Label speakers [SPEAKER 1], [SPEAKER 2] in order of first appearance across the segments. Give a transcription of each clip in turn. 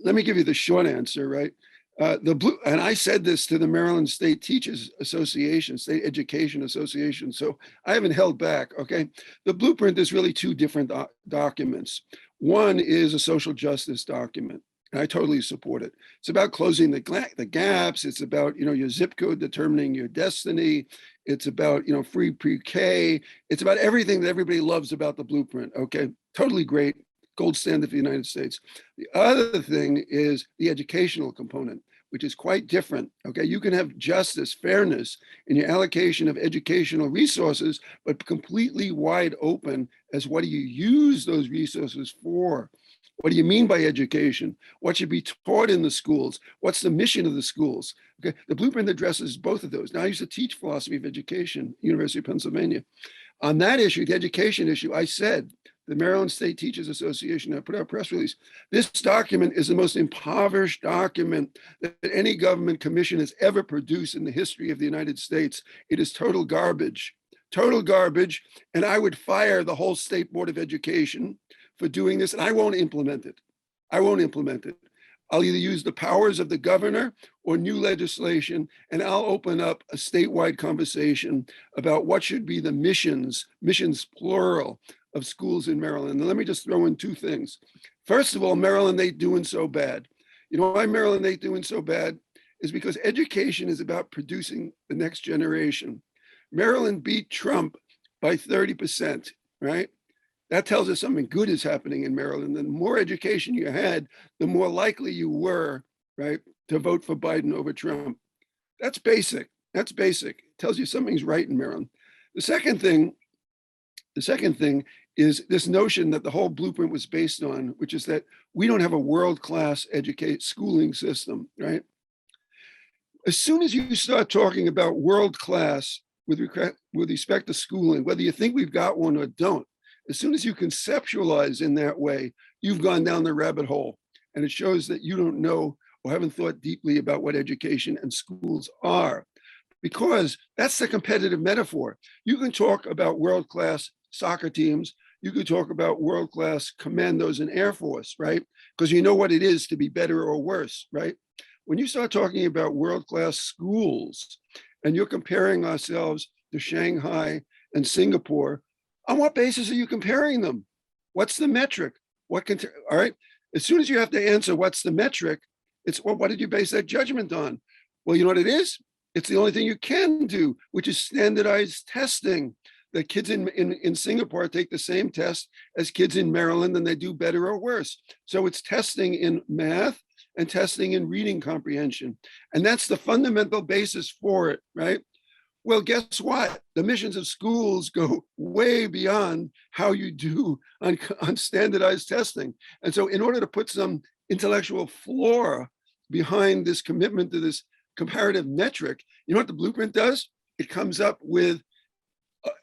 [SPEAKER 1] let me give you the short answer, right? And I said this to the Maryland State Teachers Association, State Education Association, so I haven't held back, okay? The blueprint is really two different documents. One is a social justice document, and I totally support it. It's about closing the gaps. It's about, your zip code determining your destiny. It's about, free pre-K. It's about everything that everybody loves about the blueprint, okay? Totally great, gold standard for the United States. The other thing is the educational component, which is quite different, okay? You can have justice, fairness in your allocation of educational resources, but completely wide open as what do you use those resources for? What do you mean by education? What should be taught in the schools? What's the mission of the schools? Okay, the blueprint addresses both of those. Now, I used to teach philosophy of education, University of Pennsylvania. On that issue, the education issue, I said, the Maryland State Teachers Association, I put out a press release. This document is the most impoverished document that any government commission has ever produced in the history of the United States. It is total garbage, and I would fire the whole State Board of Education for doing this, and I won't implement it. I'll either use the powers of the governor or new legislation, and I'll open up a statewide conversation about what should be the missions plural, of schools in Maryland. And let me just throw in two things. First of all, Maryland ain't doing so bad. You know why Maryland ain't doing so bad? Is because education is about producing the next generation. Maryland beat Trump by 30%, right? That tells us something good is happening in Maryland. And the more education you had, the more likely you were, right, to vote for Biden over Trump. That's basic. It tells you something's right in Maryland. The second thing is this notion that the whole blueprint was based on, which is that we don't have a world-class schooling system, right? As soon as you start talking about world-class with respect to schooling, whether you think we've got one or don't, as soon as you conceptualize in that way, you've gone down the rabbit hole. And it shows that you don't know or haven't thought deeply about what education and schools are, because that's the competitive metaphor. You can talk about world-class soccer teams. You could talk about world-class commandos and Air Force, right? Because you know what it is to be better or worse, right? When you start talking about world-class schools and you're comparing ourselves to Shanghai and Singapore, on what basis are you comparing them? What's the metric? All right. As soon as you have to answer what's the metric, it's, well, what did you base that judgment on? Well, you know what it is? It's the only thing you can do, which is standardized testing. The kids in Singapore take the same test as kids in Maryland, and they do better or worse. So it's testing in math and testing in reading comprehension. And that's the fundamental basis for it, right? Well, guess what? The missions of schools go way beyond how you do on standardized testing. And so in order to put some intellectual floor behind this commitment to this comparative metric, you know what the blueprint does? It comes up with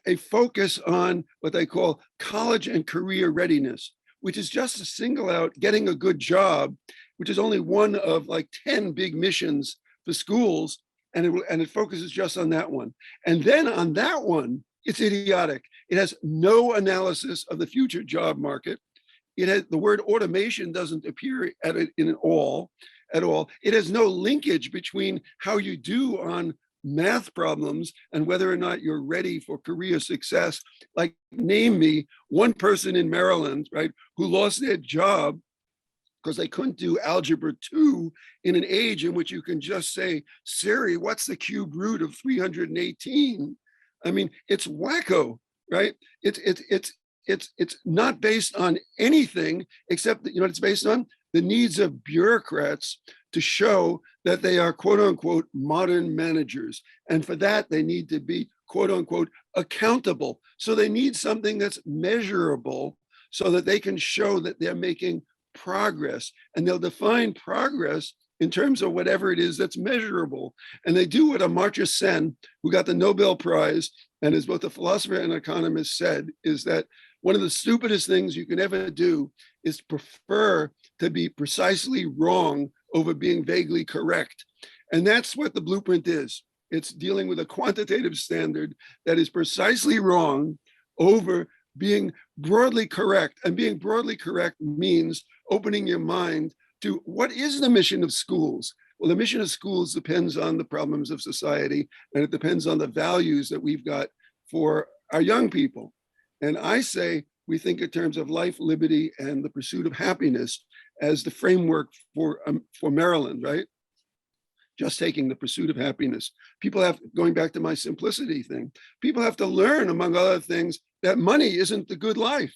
[SPEAKER 1] a focus on what they call college and career readiness, which is just to single out getting a good job, which is only one of like 10 big missions for schools. And it focuses just on that one. And then on that one, it's idiotic. It has no analysis of the future job market. It has the word automation doesn't appear at it at all. It has no linkage between how you do on math problems and whether or not you're ready for career success. Like, name me one person in Maryland, right, who lost their job because they couldn't do algebra 2 in an age in which you can just say, Siri, what's the cube root of 318? I mean, it's wacko, right? It's not based on anything except that, it's based on the needs of bureaucrats to show that they are, quote unquote, modern managers. And for that, they need to be, quote unquote, accountable. So they need something that's measurable so that they can show that they're making progress, and they'll define progress in terms of whatever it is that's measurable. And they do what Amartya Sen, who got the Nobel Prize and is both a philosopher and an economist, said, is that one of the stupidest things you can ever do is prefer to be precisely wrong over being vaguely correct. And that's what the blueprint is. It's dealing with a quantitative standard that is precisely wrong over being broadly correct. And being broadly correct means opening your mind to what is the mission of schools? Well, the mission of schools depends on the problems of society, and it depends on the values that we've got for our young people. And I say we think in terms of life, liberty, and the pursuit of happiness as the framework for Maryland, right? Just taking the pursuit of happiness. People have, going back to my simplicity thing, people have to learn, among other things, that money isn't the good life.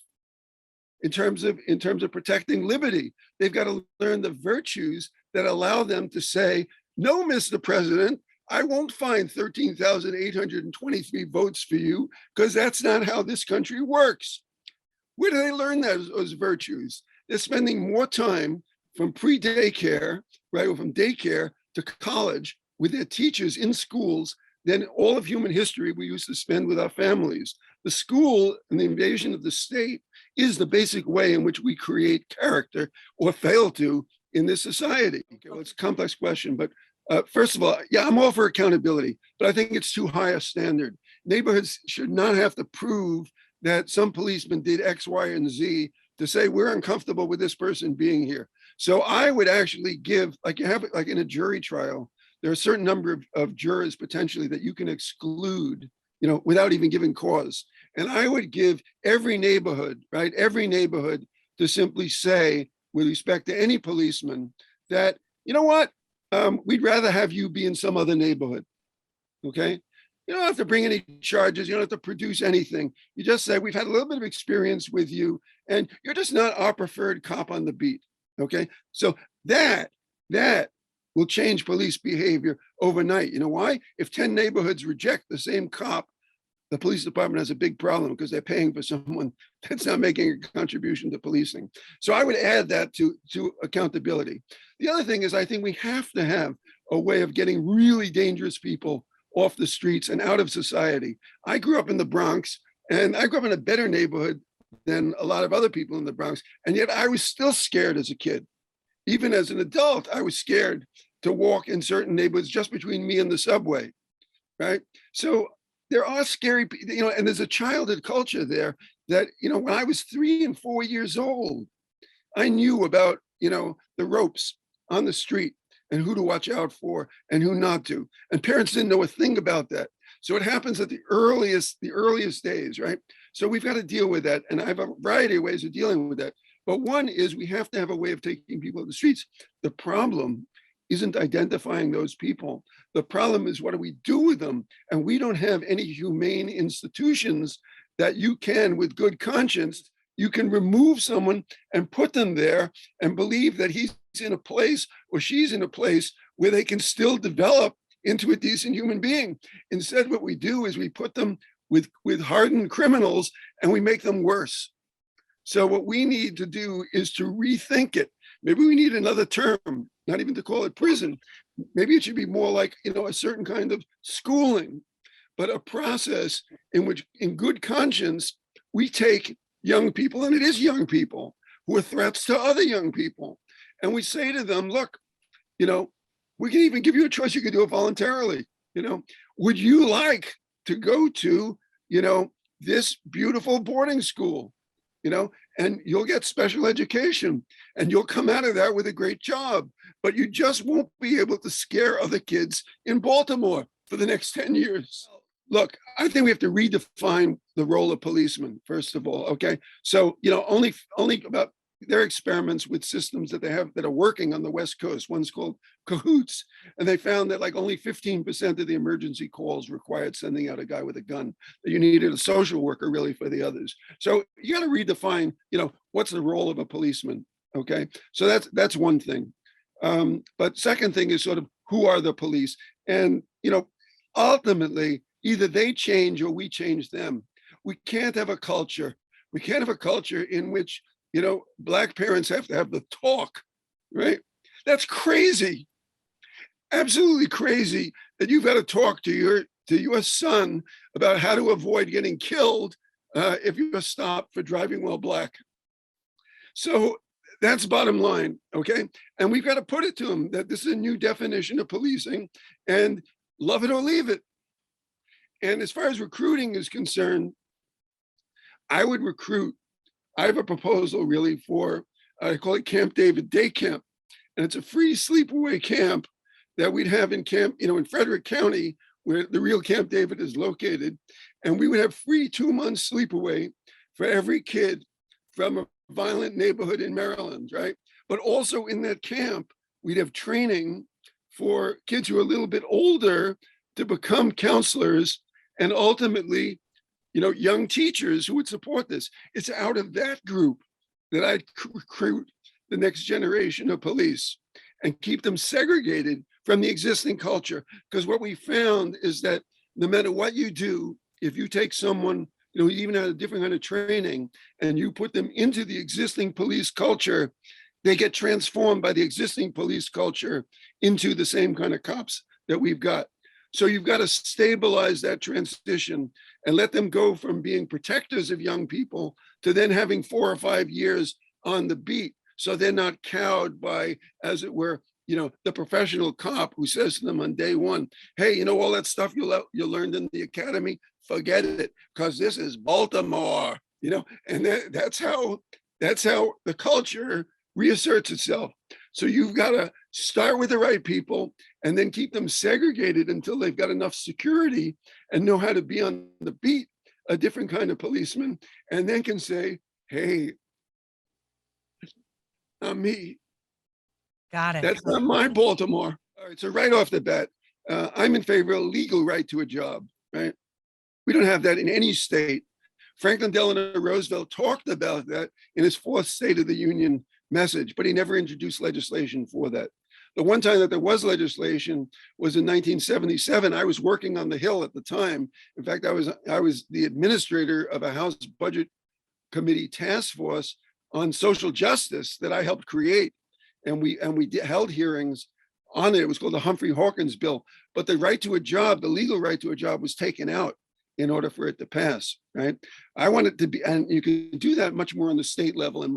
[SPEAKER 1] In terms of protecting liberty, they've got to learn the virtues that allow them to say, no, Mr. President, I won't find 13,823 votes for you, because that's not how this country works. Where do they learn those virtues? They're spending more time from pre-daycare, right, or from daycare to college with their teachers in schools than all of human history we used to spend with our families. The school and the invasion of the state is the basic way in which we create character, or fail to, in this society. Okay, well, it's a complex question, but first of all, yeah, I'm all for accountability, but I think it's too high a standard. Neighborhoods should not have to prove that some policeman did X, Y, and Z to say we're uncomfortable with this person being here. So I would actually give, like you have, like in a jury trial, there are a certain number of jurors potentially that you can exclude, without even giving cause. And I would give every neighborhood, right, every neighborhood to simply say, with respect to any policeman, that, you know what, we'd rather have you be in some other neighborhood, okay? You don't have to bring any charges. You don't have to produce anything. You just say, we've had a little bit of experience with you, and you're just not our preferred cop on the beat, okay? So that will change police behavior overnight. You know why? If 10 neighborhoods reject the same cop, the police department has a big problem, because they're paying for someone that's not making a contribution to policing. So I would add that to accountability. The other thing is, I think we have to have a way of getting really dangerous people off the streets and out of society. I grew up in the Bronx, and I grew up in a better neighborhood than a lot of other people in the Bronx. And yet I was still scared as a kid. Even as an adult, I was scared to walk in certain neighborhoods just between me and the subway, right? So there are scary, and there's a childhood culture there that, when I was 3 and 4 years old, I knew about, the ropes on the street and who to watch out for and who not to. And parents didn't know a thing about that. So it happens at the earliest days, right? So we've got to deal with that. And I have a variety of ways of dealing with that. But one is, we have to have a way of taking people to the streets. The problem isn't identifying those people. The problem is, what do we do with them? And we don't have any humane institutions that you can, with good conscience, you can remove someone and put them there and believe that he's in a place or she's in a place where they can still develop into a decent human being. Instead, what we do is we put them with hardened criminals, and we make them worse. So what we need to do is to rethink it. Maybe we need another term, not even to call it prison. Maybe it should be more like, a certain kind of schooling, but a process in which, in good conscience, we take young people, and it is young people, who are threats to other young people. And we say to them, look, we can even give you a choice. You can do it voluntarily. Would you like to go to, this beautiful boarding school? And you'll get special education, and you'll come out of that with a great job, but you just won't be able to scare other kids in Baltimore for the next 10 years. Look, I think we have to redefine the role of policemen, first of all, okay? So, only about their experiments with systems that they have that are working on the West Coast. One's called Cahoots, and they found that like only 15% of the emergency calls required sending out a guy with a gun. That you needed a social worker really for the others. So you got to redefine, what's the role of a policeman? Okay, so that's one thing. But second thing is sort of, who are the police? And ultimately, either they change or we change them. We can't have a culture. We can't have a culture in which Black parents have to have the talk, right? That's crazy. Absolutely crazy that you've got to talk to your son about how to avoid getting killed if you're stopped for driving while Black. So that's bottom line, okay? And we've got to put it to him that this is a new definition of policing, and love it or leave it. And as far as recruiting is concerned, I would recruit. I have a proposal really for, I call it Camp David Day Camp. And it's a free sleepaway camp that we'd have in in Frederick County, where the real Camp David is located. And we would have free 2 month sleepaway for every kid from a violent neighborhood in Maryland, right? But also in that camp, we'd have training for kids who are a little bit older to become counselors and ultimately, young teachers who would support this. It's out of that group that I'd recruit the next generation of police and keep them segregated from the existing culture. Because what we found is that no matter what you do, if you take someone, even had a different kind of training, and you put them into the existing police culture, they get transformed by the existing police culture into the same kind of cops that we've got. So you've got to stabilize that transition and let them go from being protectors of young people to then having 4 or 5 years on the beat. So they're not cowed by, as it were, the professional cop who says to them on day one, hey, all that stuff you learned in the academy, forget it, because this is Baltimore, and that's how the culture reasserts itself. So you've got to start with the right people and then keep them segregated until they've got enough security and know how to be on the beat, a different kind of policeman, and then can say, hey, not me.
[SPEAKER 2] Got it.
[SPEAKER 1] That's not my Baltimore. All right, so right off the bat, I'm in favor of legal right to a job, right? We don't have that in any state. Franklin Delano Roosevelt talked about that in his 4th State of the Union message, but he never introduced legislation for that. The one time that there was legislation was in 1977. I was working on the Hill at the time. In fact, I was the administrator of a House Budget Committee task force on social justice that I helped create. And we held hearings on it. It was called the Humphrey Hawkins bill. But the right to a job, the legal right to a job, was taken out in order for it to pass, right? I want it to be, and you can do that much more on the state level, and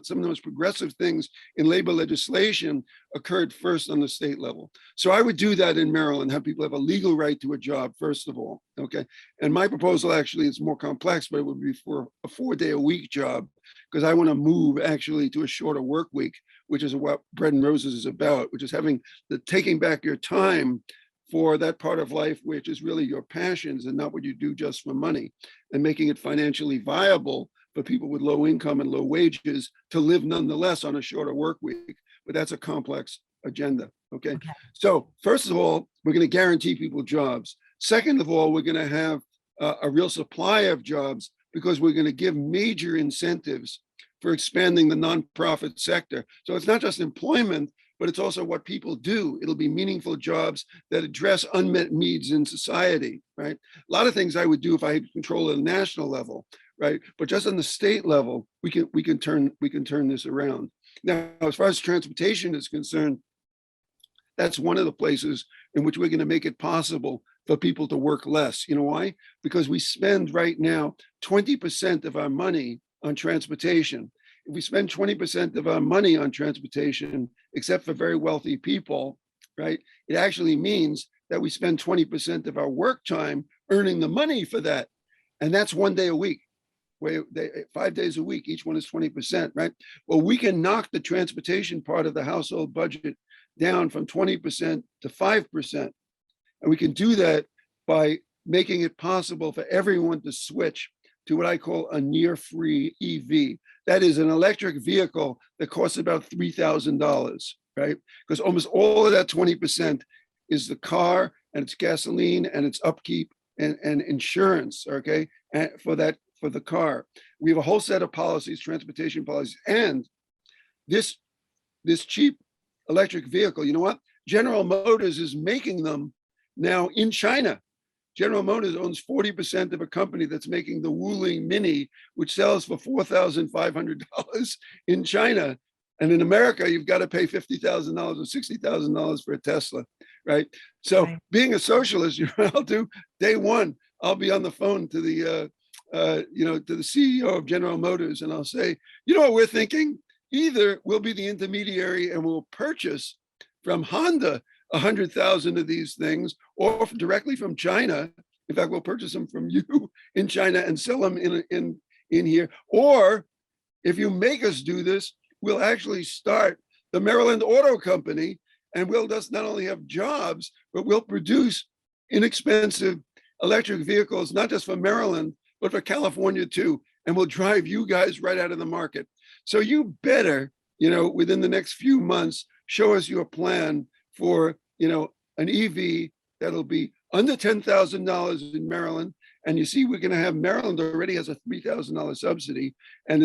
[SPEAKER 1] some of the most progressive things in labor legislation occurred first on the state level. So I would do that in Maryland, have people have a legal right to a job, first of all, okay? And my proposal actually is more complex, but it would be for a 4-day-a-week job, because I want to move actually to a shorter work week, which is what Bread and Roses is about, which is taking back your time for that part of life, which is really your passions and not what you do just for money, and making it financially viable for people with low income and low wages to live nonetheless on a shorter work week. But that's a complex agenda, okay? So first of all, we're going to guarantee people jobs. Second of all, we're going to have a real supply of jobs, because we're going to give major incentives for expanding the nonprofit sector. So it's not just employment, but it's also what people do. It'll be meaningful jobs that address unmet needs in society, right? A lot of things I would do if I had control at a national level, right? But just on the state level, we can turn this around. Now, as far as transportation is concerned, that's one of the places in which we're going to make it possible for people to work less. You know why? Because we spend right now 20% of our money on transportation. If we spend 20% of our money on transportation, except for very wealthy people, right, it actually means that we spend 20% of our work time earning the money for that. And that's 1 day a week, 5 days a week, each one is 20%, right? Well, we can knock the transportation part of the household budget down from 20% to 5%. And we can do that by making it possible for everyone to switch to what I call a near-free EV. That is an electric vehicle that costs about $3,000, right? Because almost all of that 20% is the car and its gasoline and its upkeep and insurance, okay, and for the car. We have a whole set of policies, transportation policies, and this cheap electric vehicle, you know what? General Motors is making them now in China. General Motors owns 40% of a company that's making the Wuling Mini, which sells for $4,500 in China. And in America, you've got to pay $50,000 or $60,000 for a Tesla, right? So being a socialist, I'll do day one, I'll be on the phone to the CEO of General Motors, and I'll say, you know what we're thinking? Either we'll be the intermediary and we'll purchase from Honda 100,000 of these things, or directly from China. In fact, we'll purchase them from you in China and sell them in here. Or if you make us do this, we'll actually start the Maryland Auto Company, and we'll just not only have jobs, but we'll produce inexpensive electric vehicles, not just for Maryland, but for California too. And we'll drive you guys right out of the market. So you better, within the next few months, show us your plan for, an EV that'll be under $10,000 in Maryland. And you see, we're going to have Maryland already has a $3,000 subsidy, and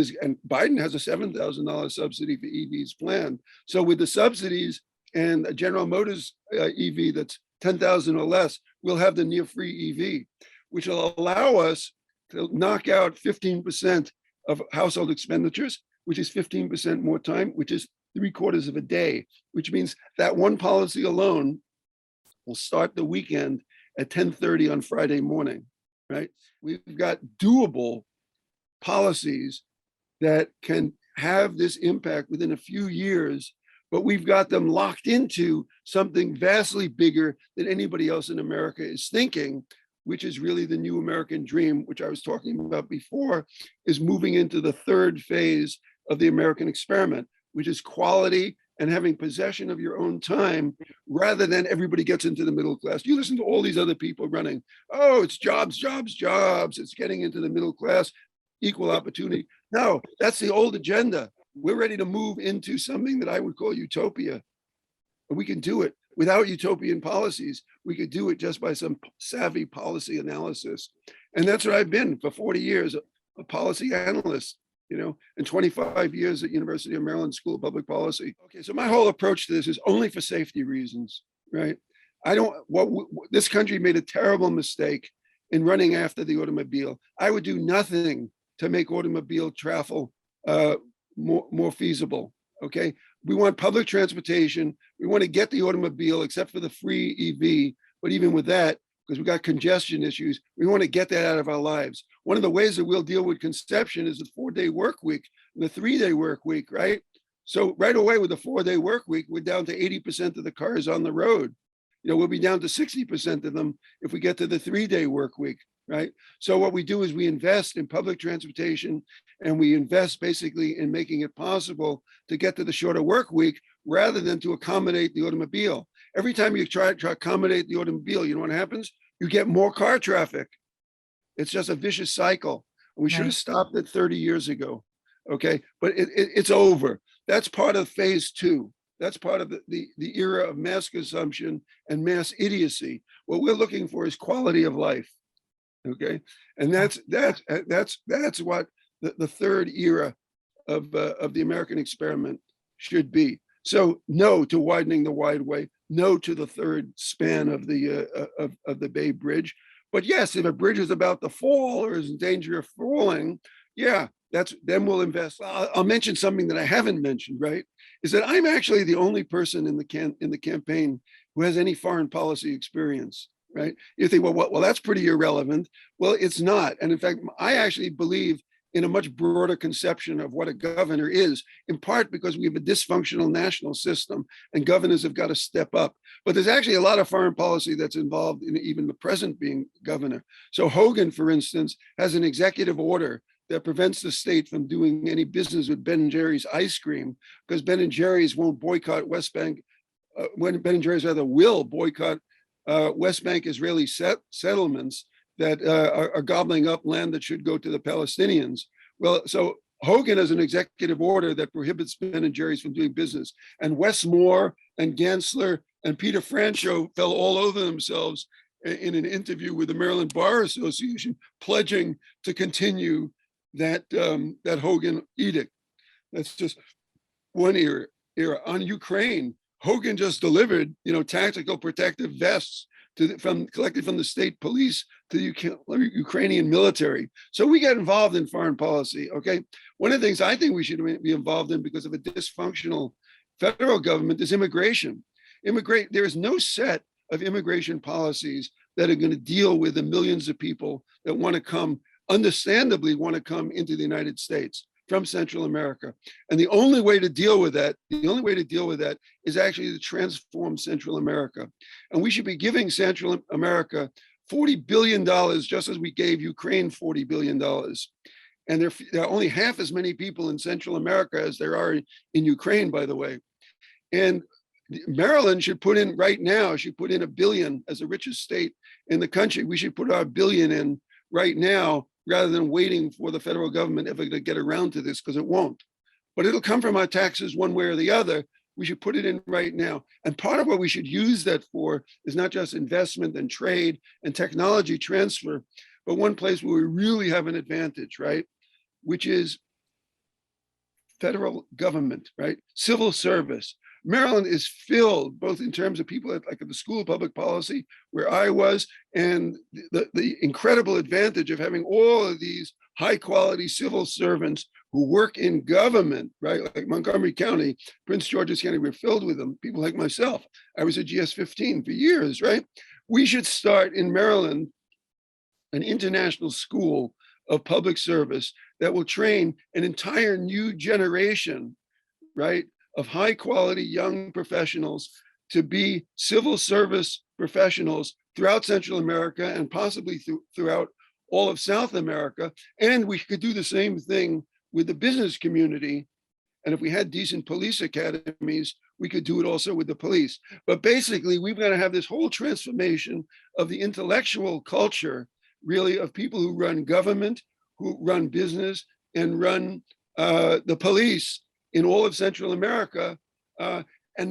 [SPEAKER 1] Biden has a $7,000 subsidy for EVs planned. So with the subsidies and a General Motors EV that's 10,000 or less, we'll have the near free EV, which will allow us to knock out 15% of household expenditures, which is 15% more time, which is 3/4 of a day, which means that one policy alone will start the weekend at 10:30 on Friday morning, right? We've got doable policies that can have this impact within a few years, but we've got them locked into something vastly bigger than anybody else in America is thinking, which is really the new American dream, which I was talking about before, is moving into the third phase of the American experiment, which is quality and having possession of your own time rather than everybody gets into the middle class. You listen to all these other people running, oh, it's jobs, jobs, jobs. It's getting into the middle class, equal opportunity. No, that's the old agenda. We're ready to move into something that I would call utopia. And we can do it without utopian policies. We could do it just by some savvy policy analysis. And that's what I've been for 40 years, a policy analyst, and 25 years at University of Maryland School of Public Policy. Okay, so my whole approach to this is only for safety reasons, right? This country made a terrible mistake in running after the automobile. I would do nothing to make automobile travel more feasible, okay? We want public transportation. We want to get the automobile, except for the free EV. But even with that, because we've got congestion issues, we want to get that out of our lives. One of the ways that we'll deal with conception is the 4-day work week, the 3-day work week, right? So right away with the 4-day work week, we're down to 80% of the cars on the road. We'll be down to 60% of them if we get to the 3-day work week, right? So what we do is we invest in public transportation, and we invest basically in making it possible to get to the shorter work week rather than to accommodate the automobile. Every time you try to accommodate the automobile, you know what happens? You get more car traffic. It's just a vicious cycle. We should have stopped it 30 years ago, okay? But it's over. That's part of phase 2. That's part of the era of mass consumption and mass idiocy. What we're looking for is quality of life, okay? And that's what the third era of the American experiment should be. So no to widening the wideway, no to the third span of the Bay Bridge. But yes, if a bridge is about to fall or is in danger of falling, yeah, then we'll invest. I'll mention something that I haven't mentioned, right? Is that I'm actually the only person in the campaign who has any foreign policy experience, right? You think, well, that's pretty irrelevant. Well, it's not. And in fact, I actually believe in a much broader conception of what a governor is, in part because we have a dysfunctional national system and governors have got to step up. But there's actually a lot of foreign policy that's involved in even the president being governor. So Hogan, for instance, has an executive order that prevents the state from doing any business with Ben & Jerry's ice cream, because Ben & Jerry's won't boycott West Bank, when Ben & Jerry's rather will boycott West Bank Israeli settlements that are gobbling up land that should go to the Palestinians. Well, so Hogan has an executive order that prohibits Ben & Jerry's from doing business. And Westmore and Gensler and Peter Franchot fell all over themselves in an interview with the Maryland Bar Association, pledging to continue that Hogan edict. That's just one era. On Ukraine, Hogan just delivered, tactical protective vests collected from the state police to the Ukrainian military. So we get involved in foreign policy, okay? One of the things I think we should be involved in because of a dysfunctional federal government is immigration. There is no set of immigration policies that are going to deal with the millions of people that understandably want to come into the United States from Central America. And the only way to deal with that is actually to transform Central America. And we should be giving Central America $40 billion, just as we gave Ukraine $40 billion. And there are only half as many people in Central America as there are in Ukraine, by the way. And Maryland should put in right now, should put in $1 billion as the richest state in the country. We should put our $1 billion in right now rather than waiting for the federal government ever to get around to this, because it won't. But it'll come from our taxes one way or the other. We should put it in right now. And part of what we should use that for is not just investment and trade and technology transfer, but one place where we really have an advantage, right? Which is federal government, right? Civil service. Maryland is filled, both in terms of people at the School of Public Policy, where I was, and the incredible advantage of having all of these high quality civil servants who work in government, right? Like Montgomery County, Prince George's County, we're filled with them. People like myself. I was at GS-15 for years, right? We should start in Maryland an international school of public service that will train an entire new generation, right, of high quality young professionals to be civil service professionals throughout Central America and possibly throughout all of South America. And we could do the same thing with the business community. And if we had decent police academies, we could do it also with the police. But basically, we've got to have this whole transformation of the intellectual culture, really, of people who run government, who run business, and run the police in all of Central America. And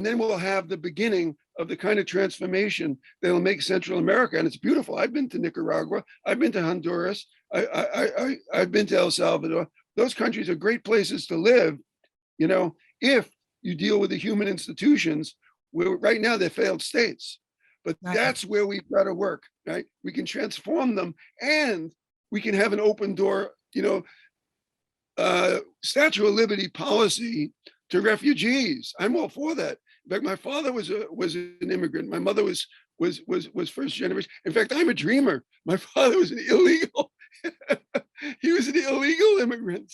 [SPEAKER 1] then we'll have the beginning of the kind of transformation that'll make Central America. And it's beautiful. I've been to Nicaragua. I've been to Honduras. I've been to El Salvador. Those countries are great places to live, you know, if you deal with the human institutions, where right now they're failed states. But that's where we've got to work, right? We can transform them, and we can have an open door, you know, Statue of Liberty policy to refugees. I'm all for that. In fact, my father was an immigrant. My mother was first generation. In fact, I'm a dreamer. My father was an illegal. He was an illegal immigrant.